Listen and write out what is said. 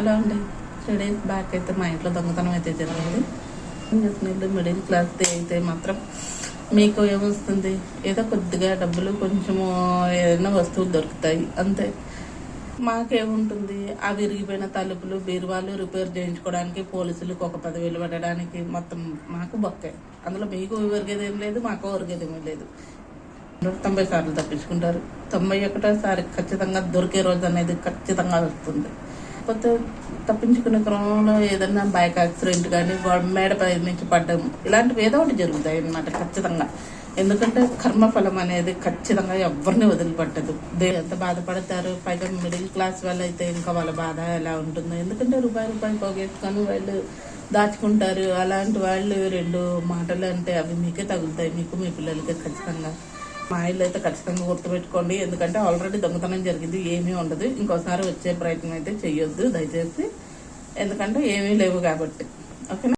Hello అండి. 3 days back అయితే మా ఇంట్లో దొంగతనం అయితే జరిగింది. చెప్పినట్టు మిడిల్ క్లాస్ అయితే మాత్రం మీకు ఏమొస్తుంది, ఏదో కొద్దిగా డబ్బులు కొంచెము ఏదైనా వస్తువులు దొరుకుతాయి అంతే. మాకేముంటుంది, ఆ విరిగిపోయిన తలుపులు బీరువాలు రిపేర్ చేయించుకోవడానికి పోలీసులకు ఒక 10,000 పెట్టడానికి మొత్తం మాకు బొక్కే. అందులో మీకు ఒరిగేది ఏం లేదు, మాకు ఒరిగేది ఏమీ లేదు. 90 సార్లు తప్పించుకుంటారు. 91సారి ఖచ్చితంగా దొరికే రోజు అనేది ఖచ్చితంగా వస్తుంది. కాకపోతే తప్పించుకునే క్రమంలో ఏదన్నా బైక్ యాక్సిడెంట్ కానీ మేడపై నుంచి పడ్డం ఇలాంటివి ఏదో ఒకటి జరుగుతాయి అన్నమాట ఖచ్చితంగా. ఎందుకంటే కర్మఫలం అనేది ఖచ్చితంగా ఎవరిని వదిలిపట్టదు. ఎంత బాధపడతారు, పైగా మిడిల్ క్లాస్ వాళ్ళు అయితే ఇంకా వాళ్ళ బాధ ఎలా ఉంటుందో. ఎందుకంటే రూపాయి పోగొట్టుకొని వాళ్ళు దాచుకుంటారు. అలాంటి వాళ్ళు 2 మాటలు అంటే అవి మీకే తగులుతాయి, మీకు మీ పిల్లలకి ఖచ్చితంగా. మా ఇల్లు అయితే ఖచ్చితంగా గుర్తుపెట్టుకోండి. ఎందుకంటే ఆల్రెడీ దొంగతనం జరిగింది, ఏమీ ఉండదు. ఇంకోసారి వచ్చే ప్రయత్నం అయితే చెయ్యొద్దు దయచేసి, ఎందుకంటే ఏమీ లేవు కాబట్టి. ఓకేనా.